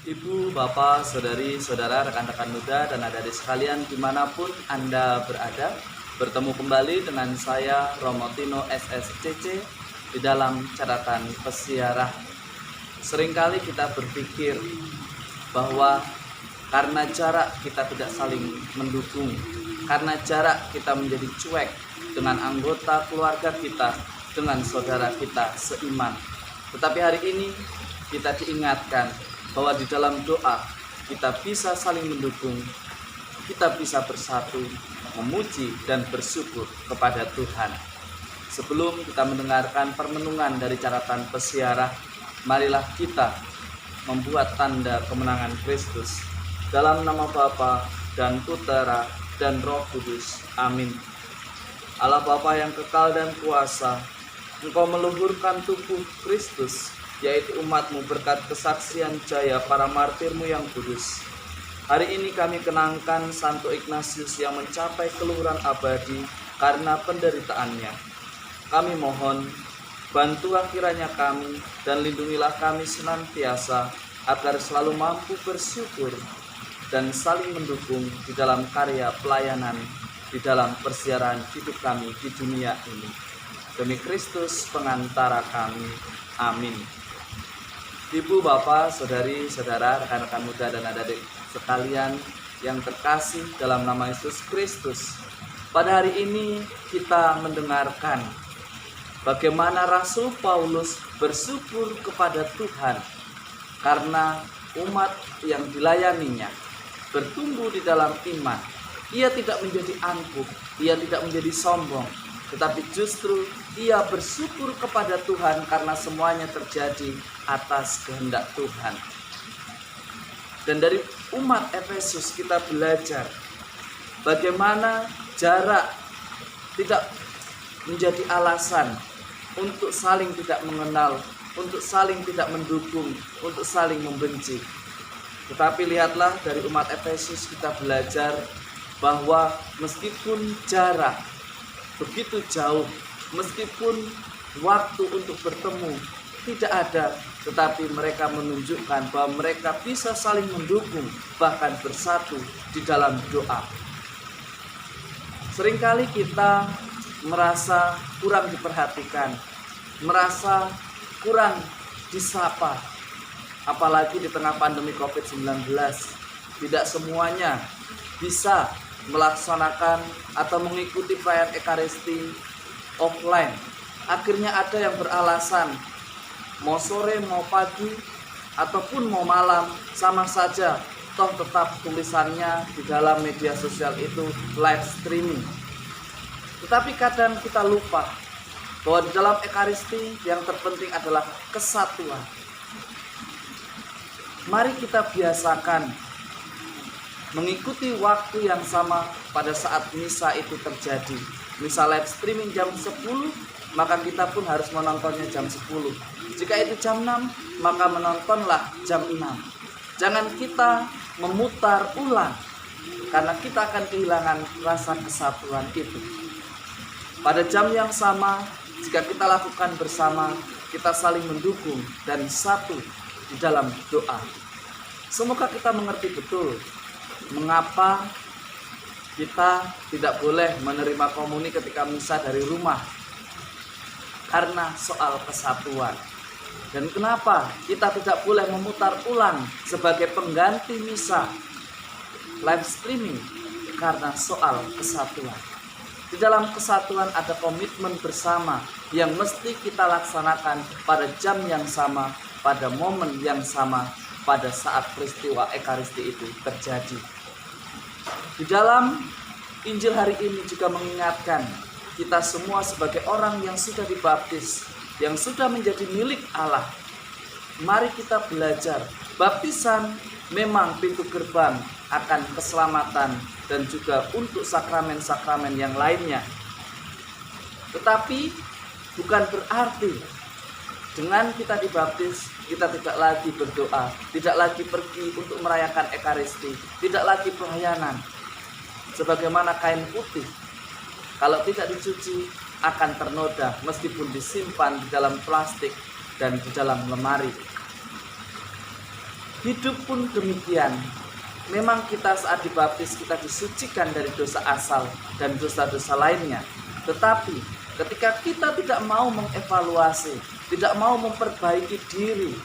Ibu, Bapak, Saudari, Saudara, rekan-rekan muda, dan adik-adik sekalian dimanapun Anda berada, bertemu kembali dengan saya Romotino SSCC di dalam catatan pesiarah. Seringkali kita berpikir bahwa karena jarak kita tidak saling mendukung, karena jarak kita menjadi cuek dengan anggota keluarga kita, dengan saudara kita seiman. Tetapi hari ini kita diingatkan bahwa di dalam doa kita bisa saling mendukung, kita bisa bersatu, memuji dan bersyukur kepada Tuhan. Sebelum kita mendengarkan permenungan dari catatan pesiarah, marilah kita membuat tanda kemenangan Kristus. Dalam nama Bapa dan Putera dan Roh Kudus. Amin. Allah Bapa yang kekal dan kuasa, Engkau meluhurkan tubuh Kristus, yaitu umat-Mu berkat kesaksian jaya para martir-Mu yang kudus. Hari ini kami kenangkan Santo Ignatius yang mencapai keluhuran abadi karena penderitaannya. Kami mohon, bantulah kiranya kami dan lindungilah kami senantiasa agar selalu mampu bersyukur dan saling mendukung di dalam karya pelayanan, di dalam persiaran hidup kami di dunia ini. Demi Kristus pengantara kami. Amin. Ibu, Bapak, Saudari, Saudara, rekan-rekan muda dan adik-adik sekalian yang terkasih dalam nama Yesus Kristus. Pada hari ini kita mendengarkan bagaimana Rasul Paulus bersyukur kepada Tuhan karena umat yang dilayaninya bertumbuh di dalam iman. Ia tidak menjadi angkuh, ia tidak menjadi sombong, tetapi justru ia bersyukur kepada Tuhan karena semuanya terjadi atas kehendak Tuhan. Dan dari umat Efesus kita belajar bagaimana jarak tidak menjadi alasan untuk saling tidak mengenal, untuk saling tidak mendukung, untuk saling membenci. Tetapi lihatlah dari umat Efesus kita belajar bahwa meskipun jarak begitu jauh, meskipun waktu untuk bertemu tidak ada, tetapi mereka menunjukkan bahwa mereka bisa saling mendukung, bahkan bersatu di dalam doa. Seringkali kita merasa kurang diperhatikan, merasa kurang disapa, apalagi di tengah pandemi COVID-19. Tidak semuanya bisa melaksanakan atau mengikuti perayaan Ekaristi offline. Akhirnya ada yang beralasan mau sore, mau pagi, ataupun mau malam, sama saja, toh tetap tulisannya di dalam media sosial itu live streaming. Tetapi kadang kita lupa bahwa di dalam Ekaristi yang terpenting adalah kesatuan. Mari kita biasakan mengikuti waktu yang sama pada saat misa itu terjadi. Misa live streaming jam 10, maka kita pun harus menontonnya jam 10. Jika itu jam 6, maka menontonlah jam 6. Jangan kita memutar ulang, karena kita akan kehilangan rasa kesatuan itu. Pada jam yang sama, jika kita lakukan bersama, kita saling mendukung dan satu di dalam doa. Semoga kita mengerti betul mengapa kita tidak boleh menerima komuni ketika misa dari rumah, karena soal kesatuan. Dan kenapa kita tidak boleh memutar ulang sebagai pengganti misa live streaming, karena soal kesatuan. Di dalam kesatuan ada komitmen bersama yang mesti kita laksanakan pada jam yang sama, pada momen yang sama, pada saat peristiwa Ekaristi itu terjadi. Di dalam Injil hari ini juga mengingatkan kita semua sebagai orang yang sudah dibaptis, yang sudah menjadi milik Allah. Mari kita belajar, baptisan memang pintu gerbang akan keselamatan dan juga untuk sakramen-sakramen yang lainnya. Tetapi bukan berarti dengan kita dibaptis kita tidak lagi berdoa, tidak lagi pergi untuk merayakan Ekaristi, tidak lagi pelayanan. Sebagaimana kain putih, kalau tidak dicuci akan ternoda meskipun disimpan di dalam plastik dan di dalam lemari. Hidup pun demikian. Memang kita saat dibaptis kita disucikan dari dosa asal dan dosa-dosa lainnya. Tetapi ketika kita tidak mau mengevaluasi, tidak mau memperbaiki diri,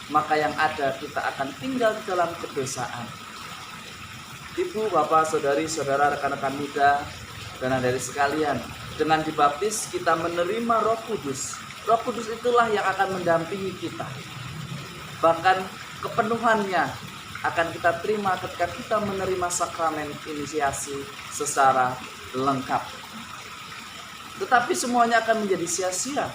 maka yang ada kita akan tinggal di dalam kedosaan. Ibu, bapak, saudari, saudara, rekan-rekan muda, dan adik sekalian, dengan dibaptis kita menerima Roh Kudus. Roh Kudus itulah yang akan mendampingi kita. Bahkan kepenuhannya akan kita terima ketika kita menerima sakramen inisiasi secara lengkap. Tetapi semuanya akan menjadi sia-sia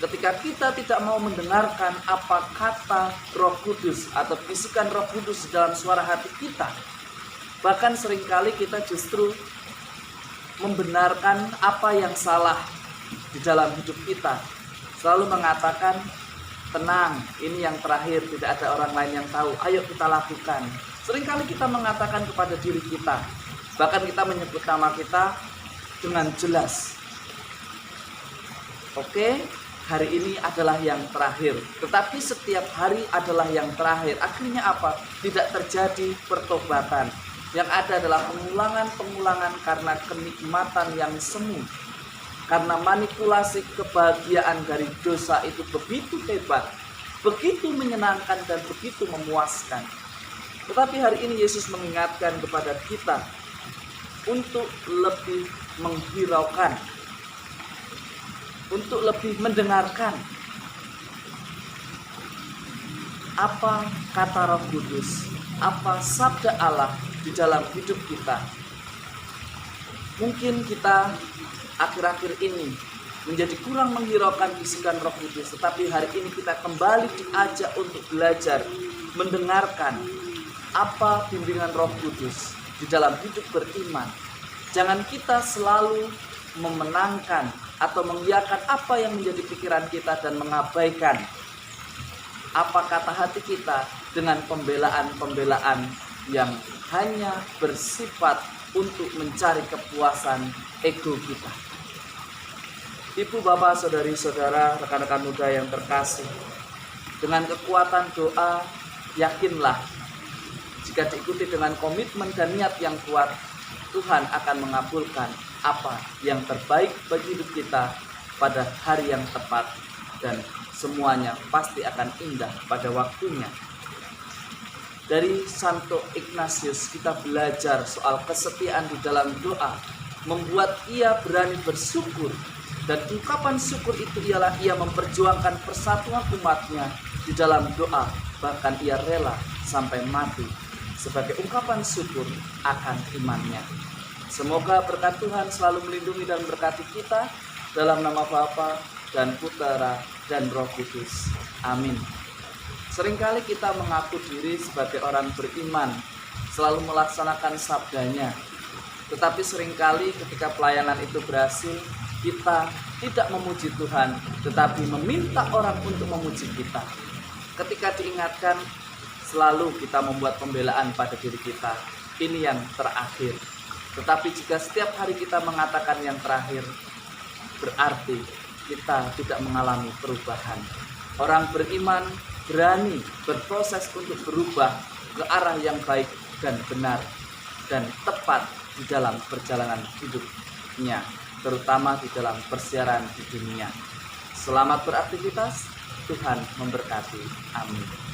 ketika kita tidak mau mendengarkan apa kata Roh Kudus atau bisikan Roh Kudus dalam suara hati kita. Bahkan seringkali kita justru membenarkan apa yang salah di dalam hidup kita. Selalu mengatakan, tenang, ini yang terakhir, tidak ada orang lain yang tahu, ayo kita lakukan. Seringkali kita mengatakan kepada diri kita, bahkan kita menyebut nama kita dengan jelas. Oke, hari ini adalah yang terakhir. Tetapi setiap hari adalah yang terakhir. Akhirnya apa? Tidak terjadi pertobatan. Yang ada adalah pengulangan-pengulangan karena kenikmatan yang semu. Karena manipulasi kebahagiaan dari dosa itu begitu hebat, begitu menyenangkan dan begitu memuaskan. Tetapi hari ini Yesus mengingatkan kepada kita untuk lebih menghiraukan, untuk lebih mendengarkan apa kata Roh Kudus, apa sabda Allah di dalam hidup kita. Mungkin kita akhir-akhir ini menjadi kurang menghiraukan bisikan Roh Kudus, tetapi hari ini kita kembali diajak untuk belajar mendengarkan apa bimbingan Roh Kudus di dalam hidup beriman. Jangan kita selalu memenangkan atau mengiyakan apa yang menjadi pikiran kita dan mengabaikan apa kata hati kita dengan pembelaan-pembelaan yang hanya bersifat untuk mencari kepuasan ego kita. Ibu, bapak, saudari, saudara, rekan-rekan muda yang terkasih, dengan kekuatan doa, yakinlah jika diikuti dengan komitmen dan niat yang kuat, Tuhan akan mengabulkan apa yang terbaik bagi hidup kita pada hari yang tepat, dan semuanya pasti akan indah pada waktunya. Dari Santo Ignatius kita belajar soal kesetiaan di dalam doa, membuat ia berani bersyukur, dan ungkapan syukur itu ialah ia memperjuangkan persatuan umatnya di dalam doa, bahkan ia rela sampai mati sebagai ungkapan syukur akan imannya. Semoga berkat Tuhan selalu melindungi dan berkati kita dalam nama Bapa dan Putera dan Roh Kudus. Amin. Seringkali kita mengaku diri sebagai orang beriman, selalu melaksanakan sabdanya. Tetapi seringkali ketika pelayanan itu berhasil, kita tidak memuji Tuhan, tetapi meminta orang untuk memuji kita. Ketika diingatkan, selalu kita membuat pembelaan pada diri kita, ini yang terakhir. Tetapi jika setiap hari kita mengatakan yang terakhir, berarti kita tidak mengalami perubahan. Orang beriman berani berproses untuk berubah ke arah yang baik dan benar dan tepat di dalam perjalanan hidupnya, terutama di dalam persiaran di dunia. Selamat beraktivitas, Tuhan memberkati. Amin.